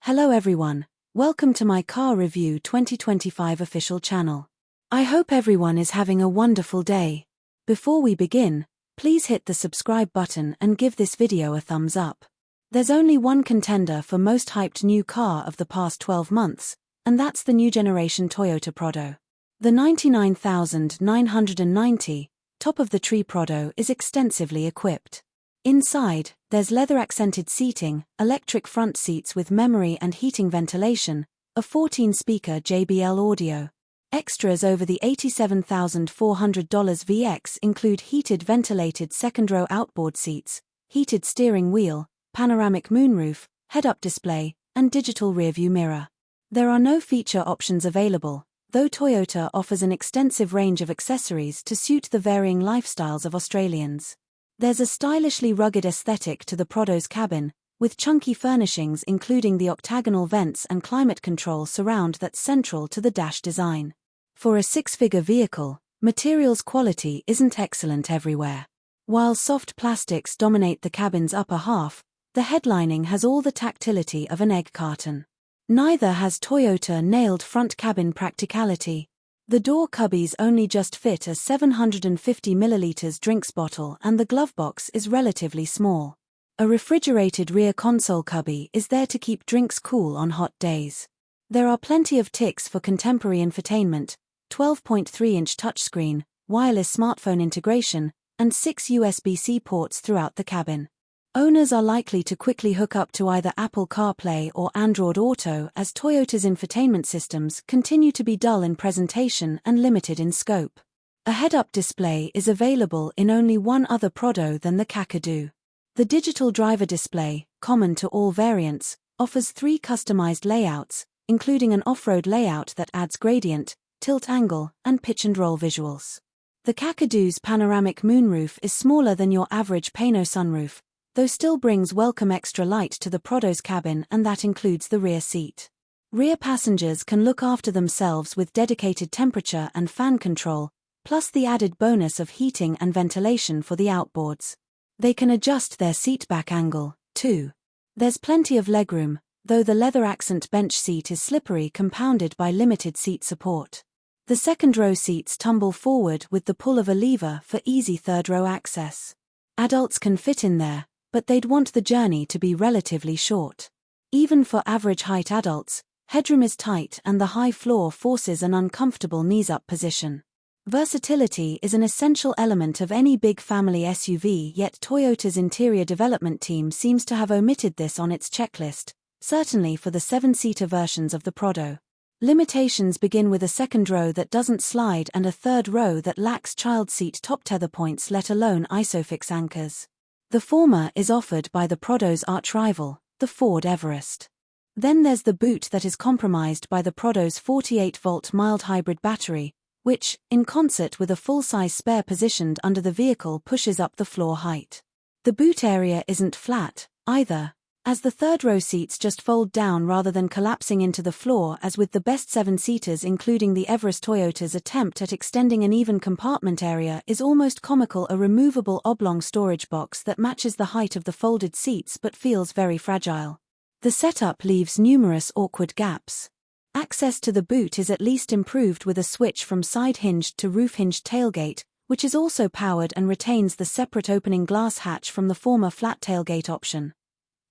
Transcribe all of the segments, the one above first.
Hello everyone, welcome to my Car Review 2025 official channel. I hope everyone is having a wonderful day. Before we begin, please hit the subscribe button and give this video a thumbs up. There's only one contender for most hyped new car of the past 12 months, and that's the new generation Toyota Prado. The 99,990, top-of-the-tree Prado is extensively equipped. Inside, there's leather-accented seating, electric front seats with memory and heating ventilation, a 14-speaker JBL audio. Extras over the $87,400 VX include heated ventilated second-row outboard seats, heated steering wheel, panoramic moonroof, head-up display, and digital rearview mirror. There are no feature options available, though Toyota offers an extensive range of accessories to suit the varying lifestyles of Australians. There's a stylishly rugged aesthetic to the Prado's cabin, with chunky furnishings including the octagonal vents and climate control surround that's central to the dash design. For a six-figure vehicle, materials quality isn't excellent everywhere. While soft plastics dominate the cabin's upper half, the headlining has all the tactility of an egg carton. Neither has Toyota nailed front cabin practicality. The door cubbies only just fit a 750 ml drinks bottle and the glove box is relatively small. A refrigerated rear console cubby is there to keep drinks cool on hot days. There are plenty of ticks for contemporary infotainment, 12.3-inch touchscreen, wireless smartphone integration, and 6 USB-C ports throughout the cabin. Owners are likely to quickly hook up to either Apple CarPlay or Android Auto as Toyota's infotainment systems continue to be dull in presentation and limited in scope. A head-up display is available in only one other Prado than the Kakadu. The digital driver display, common to all variants, offers 3 customized layouts, including an off-road layout that adds gradient, tilt angle, and pitch and roll visuals. The Kakadu's panoramic moonroof is smaller than your average Pano sunroof, though still brings welcome extra light to the Prado's cabin, and that includes the rear seat. Rear passengers can look after themselves with dedicated temperature and fan control, plus the added bonus of heating and ventilation for the outboards. They can adjust their seat back angle, too. There's plenty of legroom, though the leather accent bench seat is slippery, compounded by limited seat support. The second-row seats tumble forward with the pull of a lever for easy third-row access. Adults can fit in there, but they'd want the journey to be relatively short. Even for average-height adults, headroom is tight and the high floor forces an uncomfortable knees-up position. Versatility is an essential element of any big family SUV, yet Toyota's interior development team seems to have omitted this on its checklist, certainly for the 7-seater versions of the Prado. Limitations begin with a second row that doesn't slide and a third row that lacks child seat top tether points, let alone ISOFIX anchors. The former is offered by the Prado's arch-rival, the Ford Everest. Then there's the boot that is compromised by the Prado's 48-volt mild hybrid battery, which, in concert with a full-size spare positioned under the vehicle, pushes up the floor height. The boot area isn't flat, either, as the third-row seats just fold down rather than collapsing into the floor as with the best 7-seaters, including the Everest. Toyota's attempt at extending an even compartment area is almost comical, a removable oblong storage box that matches the height of the folded seats but feels very fragile. The setup leaves numerous awkward gaps. Access to the boot is at least improved with a switch from side-hinged to roof-hinged tailgate, which is also powered and retains the separate opening glass hatch from the former flat tailgate option.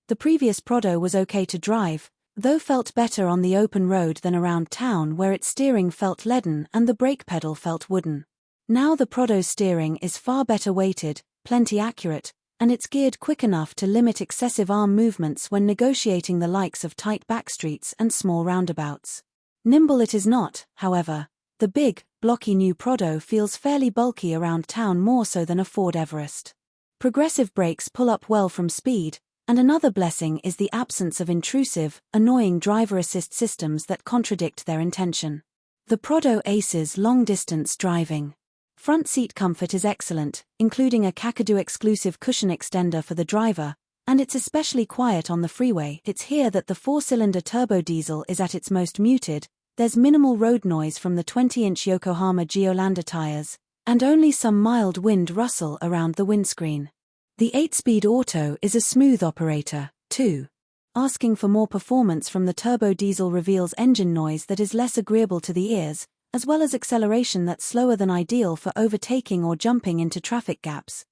The previous Prado was okay to drive, though felt better on the open road than around town where its steering felt leaden and the brake pedal felt wooden. Now the Prado's steering is far better weighted, plenty accurate, and it's geared quick enough to limit excessive arm movements when negotiating the likes of tight backstreets and small roundabouts. Nimble it is not, however. The big, blocky new Prado feels fairly bulky around town, more so than a Ford Everest. Progressive brakes pull up well from speed, and another blessing is the absence of intrusive, annoying driver assist systems that contradict their intention. The Prado aces long-distance driving. Front seat comfort is excellent, including a Kakadu-exclusive cushion extender for the driver, and it's especially quiet on the freeway. It's here that the 4-cylinder turbo diesel is at its most muted. There's minimal road noise from the 20-inch Yokohama Geolandar tires, and only some mild wind rustle around the windscreen. The 8-speed auto is a smooth operator, too. asking for more performance from the turbo diesel reveals engine noise that is less agreeable to the ears, as well as acceleration that's slower than ideal for overtaking or jumping into traffic gaps.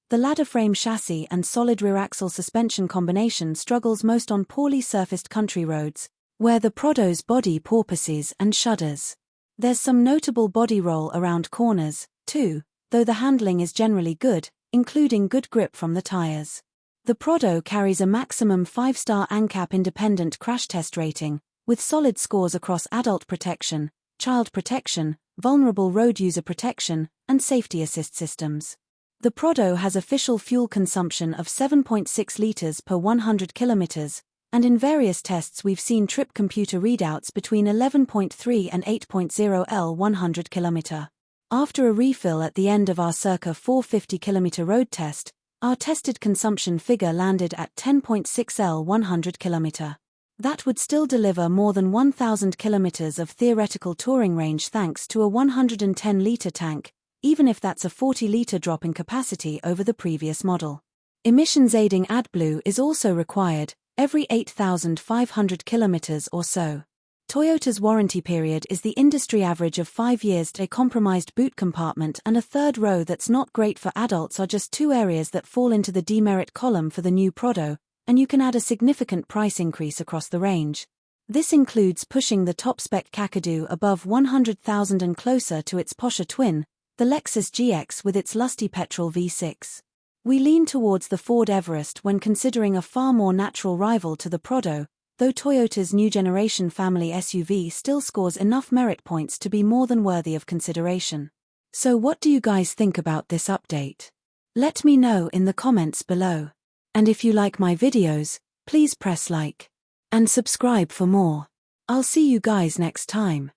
The ladder frame chassis and solid rear axle suspension combination struggles most on poorly surfaced country roads, where the Prado's body porpoises and shudders. There's some notable body roll around corners, too, though the handling is generally good, including good grip from the tires. The Prado carries a maximum 5-star ANCAP independent crash test rating, with solid scores across adult protection, child protection, vulnerable road user protection, and safety assist systems. The Prado has official fuel consumption of 7.6 liters per 100 kilometers, and in various tests we've seen trip computer readouts between 11.3 and 8.0 L 100 kilometer. After a refill at the end of our circa 450 kilometer road test, our tested consumption figure landed at 10.6 L 100 kilometer. That would still deliver more than 1,000 kilometers of theoretical touring range thanks to a 110-liter tank, even if that's a 40-liter drop in capacity over the previous model. Emissions-aiding AdBlue is also required, every 8,500 kilometers or so. Toyota's warranty period is the industry average of 5 years. A compromised boot compartment and a third row that's not great for adults are just two areas that fall into the demerit column for the new Prado, and you can add a significant price increase across the range. This includes pushing the top-spec Kakadu above 100,000 and closer to its posher twin, the Lexus GX with its lusty petrol V6. We lean towards the Ford Everest when considering a far more natural rival to the Prado, though Toyota's new generation family SUV still scores enough merit points to be more than worthy of consideration. So what do you guys think about this update? Let me know in the comments below. And if you like my videos, please press like and subscribe for more. I'll see you guys next time.